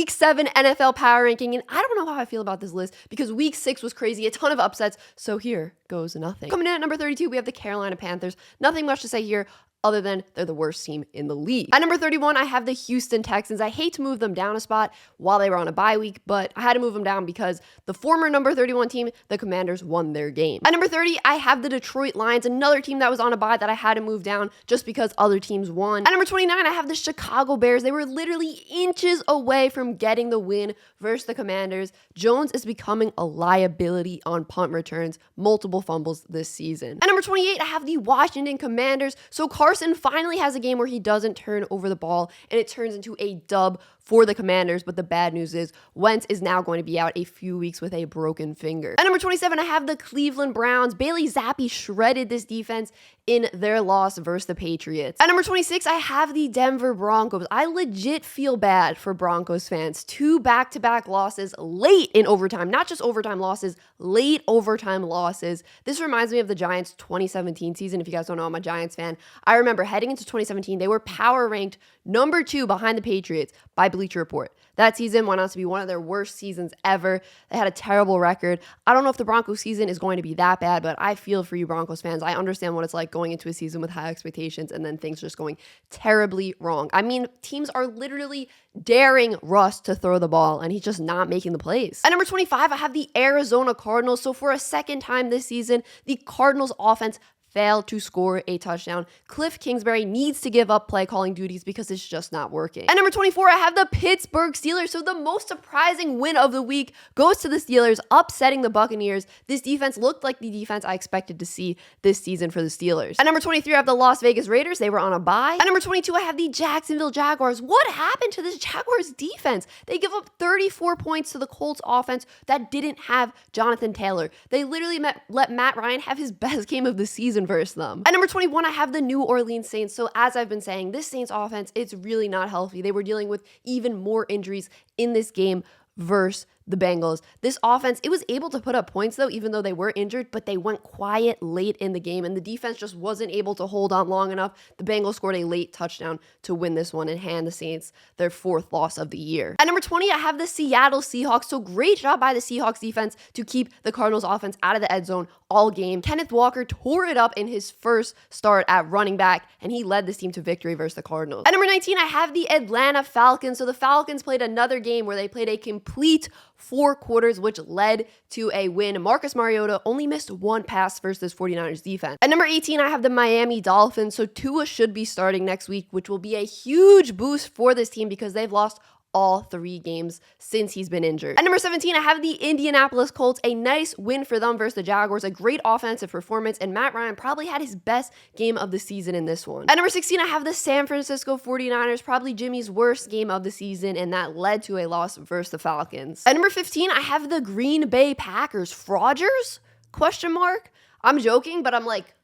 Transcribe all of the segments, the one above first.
week 7 NFL power ranking, and I don't know how I feel about this list because week 6 was crazy, a ton of upsets, so here goes nothing. Coming in at number 32, we have the Carolina Panthers. Nothing much to say here other than they're the worst team in the league. At number 31, I have the Houston Texans. I hate to move them down a spot while they were on a bye week, but I had to move them down because the former number 31 team, the Commanders, won their game. At number 30, I have the Detroit Lions, another team that was on a bye that I had to move down just because other teams won. At number 29, I have the Chicago Bears. They were literally inches away from getting the win versus the Commanders. Jones is becoming a liability on punt returns, multiple fumbles this season. At number 28, I have the Washington Commanders. So Carson finally has a game where he doesn't turn over the ball and it turns into a dub for the Commanders, but the bad news is Wentz is now going to be out a few weeks with a broken finger. At number 27, I have the Cleveland Browns. Bailey Zappi shredded this defense in their loss versus the Patriots. At number 26, I have the Denver Broncos. I legit feel bad for Broncos fans. 2 back-to-back losses late in overtime, not just overtime losses, late overtime losses. This reminds me of the Giants 2017 season. If you guys don't know, I'm a Giants fan. I remember heading into 2017, they were power ranked number 2 behind the Patriots by Bleacher Report. That season went on to be one of their worst seasons ever. They had a terrible record. I don't know if the Broncos season is going to be that bad, but I feel for you Broncos fans. I understand what it's like going into a season with high expectations and then things just going terribly wrong. I mean, teams are literally daring Russ to throw the ball and he's just not making the plays. At number 25, I have the Arizona Cardinals. So for a second time this season, the Cardinals offense failed to score a touchdown. Cliff Kingsbury needs to give up play calling duties because it's just not working. At number 24, I have the Pittsburgh Steelers. So the most surprising win of the week goes to the Steelers, upsetting the Buccaneers. This defense looked like the defense I expected to see this season for the Steelers. At number 23, I have the Las Vegas Raiders. They were on a bye. At number 22, I have the Jacksonville Jaguars. What happened to this Jaguars defense? They give up 34 points to the Colts offense that didn't have Jonathan Taylor. They literally let Matt Ryan have his best game of the season versus them. At number 21, I have the New Orleans Saints. So as I've been saying, this Saints offense, it's really not healthy. They were dealing with even more injuries in this game versus the Bengals. This offense, it was able to put up points though, even though they were injured, but they went quiet late in the game and the defense just wasn't able to hold on long enough. The Bengals scored a late touchdown to win this one and hand the Saints their 4th loss of the year. At number 20, I have the Seattle Seahawks. So great job by the Seahawks defense to keep the Cardinals offense out of the end zone all game. Kenneth Walker tore it up in his first start at running back and he led this team to victory versus the Cardinals. At number 19, I have the Atlanta Falcons. So the Falcons played another game where they played a complete 4 quarters, which led to a win. Marcus Mariota only missed 1 pass versus this 49ers defense. At number 18, I have the Miami Dolphins. So Tua should be starting next week, which will be a huge boost for this team because they've lost all 3 games since he's been injured. At number 17, I have the Indianapolis Colts. A nice win for them versus the Jaguars. A great offensive performance, and Matt Ryan probably had his best game of the season in this one. At number 16, I have the San Francisco 49ers. Probably Jimmy's worst game of the season, and that led to a loss versus the Falcons. At number 15, I have the Green Bay Packers. Frauders? Question mark? I'm joking, but I'm like,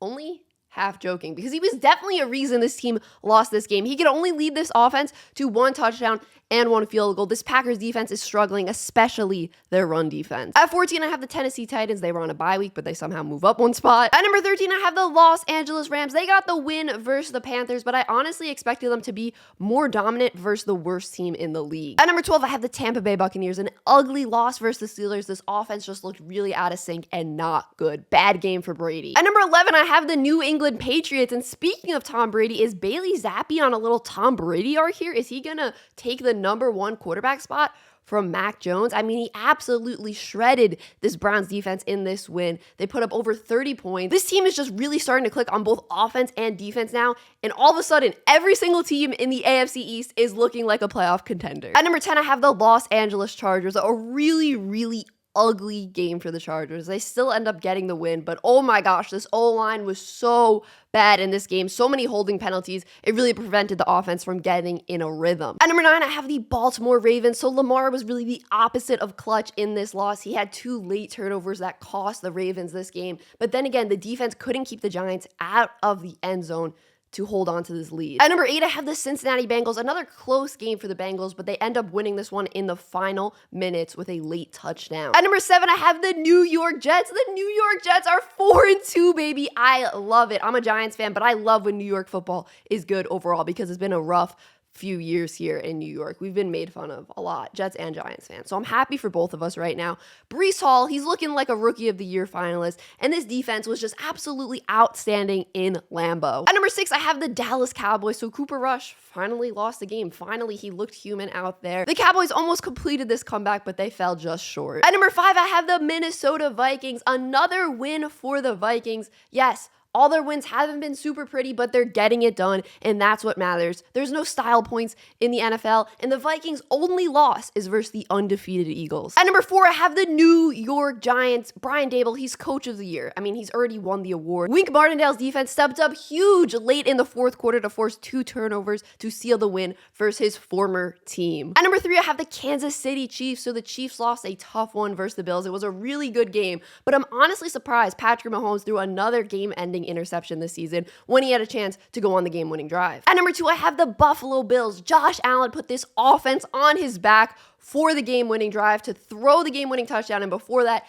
only half joking because he was definitely a reason this team lost this game. He could only lead this offense to 1 touchdown and 1 field goal. This Packers defense is struggling, especially their run defense. At 14, I have the Tennessee Titans. They were on a bye week, but they somehow move up 1 spot. At number 13, I have the Los Angeles Rams. They got the win versus the Panthers, but I honestly expected them to be more dominant versus the worst team in the league. At number 12, I have the Tampa Bay Buccaneers. An ugly loss versus the Steelers. This offense just looked really out of sync and not good. Bad game for Brady. At number 11, I have the New England Patriots. And speaking of Tom Brady, is Bailey Zappi on a little Tom Brady arc here? Is he gonna take the number 1 quarterback spot from Mac Jones? I mean, he absolutely shredded this Browns defense in this win. They put up over 30 points. This team is just really starting to click on both offense and defense now. And all of a sudden, every single team in the AFC East is looking like a playoff contender. At number 10, I have the Los Angeles Chargers. A really ugly game for the Chargers. They still end up getting the win, but oh my gosh, this O-line was so bad in this game. So many holding penalties. It really prevented the offense from getting in a rhythm. At number 9, I have the Baltimore Ravens. So Lamar was really the opposite of clutch in this loss. He had 2 late turnovers that cost the Ravens this game. But then again, the defense couldn't keep the Giants out of the end zone to hold on to this lead. At number 8, I have the Cincinnati Bengals. Another close game for the Bengals, but they end up winning this one in the final minutes with a late touchdown. At number 7, I have the New York Jets. The New York Jets are 4-2, baby. I love it. I'm a Giants fan, but I love when New York football is good overall because it's been a rough few years here in New York. We've been made fun of a lot, Jets and Giants fans. So I'm happy for both of us right now. Breece Hall, he's looking like a Rookie of the Year finalist, and this defense was just absolutely outstanding in Lambeau. At number 6, I have the Dallas Cowboys. So Cooper Rush finally lost the game. Finally, he looked human out there. The Cowboys almost completed this comeback, but they fell just short. At number 5, I have the Minnesota Vikings. Another win for the Vikings. Yes, all their wins haven't been super pretty, but they're getting it done, and that's what matters. There's no style points in the NFL, and the Vikings' only loss is versus the undefeated Eagles. At number 4, I have the New York Giants. Brian Daboll, he's coach of the year. I mean, he's already won the award. Wink Martindale's defense stepped up huge late in the fourth quarter to force 2 turnovers to seal the win versus his former team. At number 3, I have the Kansas City Chiefs. So the Chiefs lost a tough one versus the Bills. It was a really good game, but I'm honestly surprised Patrick Mahomes threw another game-ending interception this season when he had a chance to go on the game-winning drive. At number 2, I have the Buffalo Bills. Josh Allen put this offense on his back for the game-winning drive to throw the game-winning touchdown, and before that,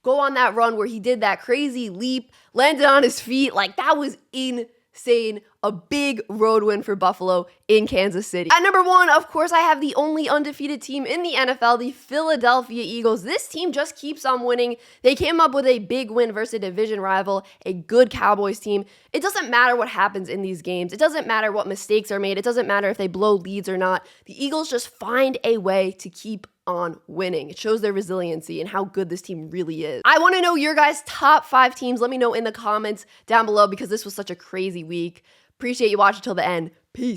go on that run where he did that crazy leap, landed on his feet. Like, that was insane. A big road win for Buffalo in Kansas City. At number 1, of course, I have the only undefeated team in the NFL, the Philadelphia Eagles. This team just keeps on winning. They came up with a big win versus a division rival, a good Cowboys team. It doesn't matter what happens in these games. It doesn't matter what mistakes are made. It doesn't matter if they blow leads or not. The Eagles just find a way to keep on winning. It shows their resiliency and how good this team really is. I want to know your guys' top 5 teams. Let me know in the comments down below because this was such a crazy week. Appreciate you watching till the end.